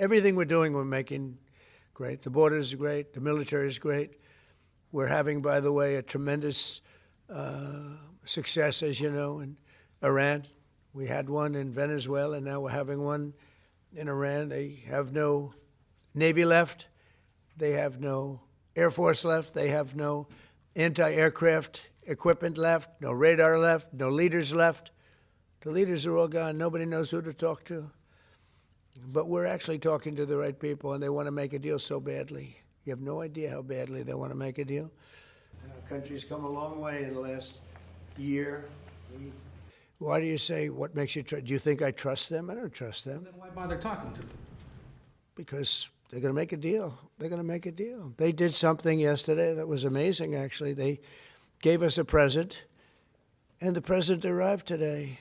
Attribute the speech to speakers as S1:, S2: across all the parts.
S1: Everything we're doing, we're making great. The border is great. The military is great. We're having, by the way, a tremendous success, as you know, in Iran. We had one in Venezuela, and now we're having one in Iran. They have no Navy left. They have no Air Force left. They have no anti-aircraft equipment left, no radar left, no leaders left. The leaders are all gone. Nobody knows who to talk to. But we're actually talking to the right people, and they want to make a deal so badly. You have no idea how badly they want to make a deal. Our country's come a long way in the last year. Why do you say, what makes you trust? Do you think I trust them? I don't trust them.
S2: Then why bother talking to them?
S1: Because they're going to make a deal. They're going to make a deal. They did something yesterday that was amazing, actually. They gave us a present, and the present arrived today.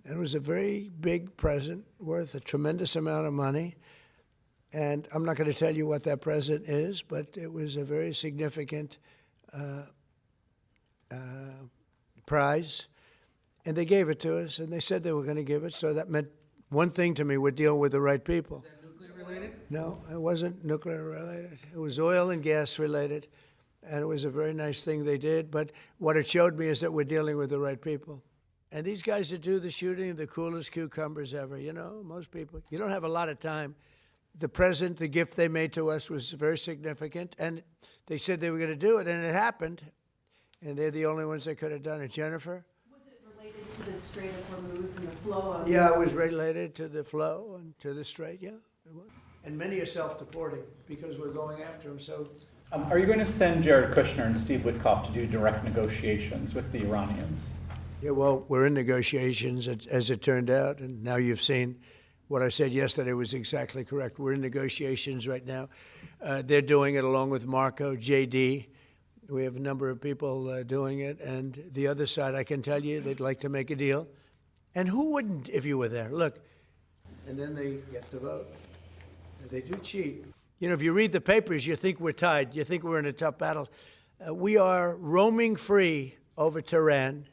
S1: And it was a very big present worth a tremendous amount of money. And I'm not going to tell you what that present is, but it was a very significant prize. And they gave it to us, and they said they were going to give it. So that meant one thing to me: we're dealing with the right people.
S2: Is that nuclear related?
S1: No, it wasn't nuclear related. It was oil and gas related. And it was a very nice thing they did. But what it showed me is that we're dealing with the right people. And these guys that do the shooting, the coolest cucumbers ever. You know, most people, you don't have a lot of time. The present, the gift they made to us was very significant. And they said they were going to do it, and it happened. And they're the only ones that could have done it. Jennifer?
S3: Was it related to the Strait of Hormuz and the flow of...
S1: Yeah, it was related to the flow and to the strait, yeah. It was. And many are self-deporting because we're going after them, so...
S4: Are you going to send Jared Kushner and Steve Witkoff to do direct negotiations with the Iranians?
S1: Yeah, well, we're in negotiations, as it turned out, and now you've seen what I said yesterday was exactly correct. We're in negotiations right now. They're doing it along with Marco, JD. We have a number of people doing it, and the other side, I can tell you, they'd like to make a deal. And who wouldn't if you were there? Look, and then they get the vote. They do cheat. You know, if you read the papers, you think we're tied. You think we're in a tough battle. We are roaming free over Tehran,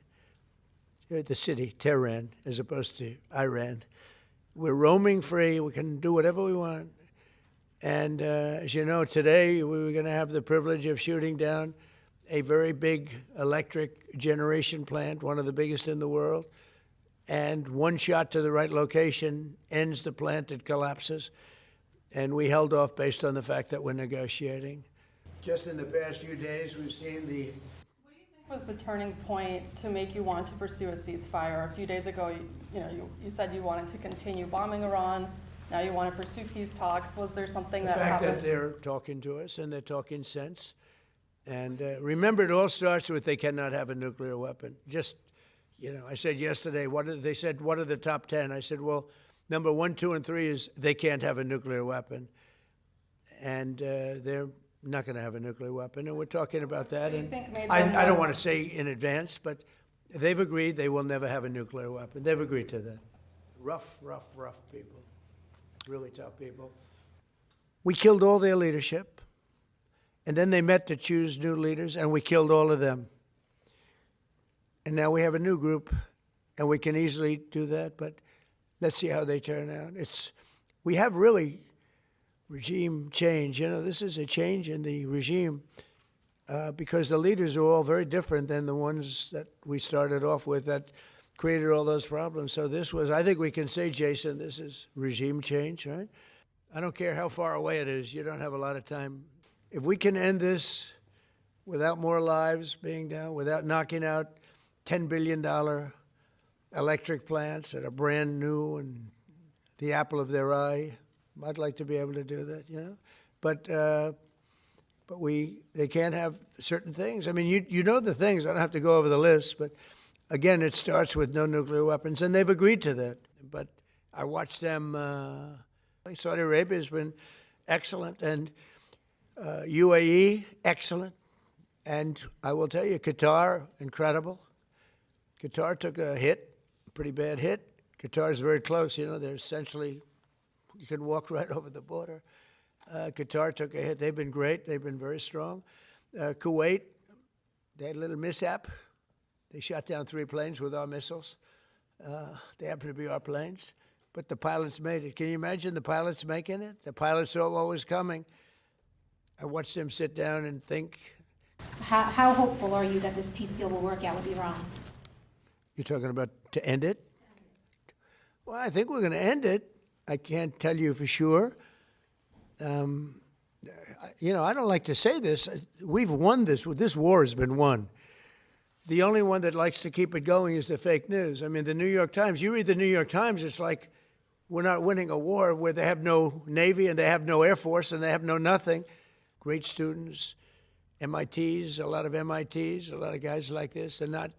S1: the city, Tehran, as opposed to Iran. We're roaming free. We can do whatever we want. And as you know, today we were going to have the privilege of shooting down a very big electric generation plant, one of the biggest in the world. And one shot to the right location ends the plant, it collapses. And we held off based on the fact that we're negotiating. Just in the past few days, we've seen the...
S5: What do you think was the turning point to make you want to pursue a ceasefire? A few days ago, you said you wanted to continue bombing Iran. Now you want to pursue peace talks. Was there something that happened?
S1: The fact that they're talking to us and they're talking sense. And remember, it all starts with they cannot have a nuclear weapon. Just, you know, I said yesterday, they said, what are the top 10? I said, well, number 1, 2, and 3 is they can't have a nuclear weapon. And they're not going to have a nuclear weapon. And we're talking about that. And I don't want to say in advance, but they've agreed they will never have a nuclear weapon. They've agreed to that. Rough people. Really tough people. We killed all their leadership. And then they met to choose new leaders, and we killed all of them. And now we have a new group, and we can easily do that, but let's see how they turn out. We have really regime change. You know, this is a change in the regime because the leaders are all very different than the ones that we started off with that created all those problems. So this was, I think we can say, Jason, this is regime change, right? I don't care how far away it is. You don't have a lot of time. If we can end this without more lives being down, without knocking out $10 billion electric plants that are brand new and the apple of their eye, I'd like to be able to do that, you know? But they can't have certain things. I mean, you know the things. I don't have to go over the list, but again, it starts with no nuclear weapons, and they've agreed to that. But I watched them. Saudi Arabia has been excellent, and UAE, excellent. And I will tell you, Qatar, incredible. Qatar took a hit, a pretty bad hit. Qatar is very close, you know, they're essentially, you can walk right over the border. Qatar took a hit. They've been great. They've been very strong. Kuwait, they had a little mishap. They shot down 3 planes with our missiles. They happen to be our planes. but the pilots made it. Can you imagine the pilots making it? The pilots saw what was coming. I watched them sit down and think.
S6: How hopeful are you that this peace deal will work out with Iran?
S1: You're talking about to end it? Well, I think we're going to end it. I can't tell you for sure. You know, I don't like to say this. We've won this. This war has been won. The only one that likes to keep it going is the fake news. I mean, the New York Times, you read the New York Times, it's like we're not winning a war where they have no Navy and they have no Air Force and they have no nothing. Great students, MITs, a lot of MITs, a lot of guys like this. They're not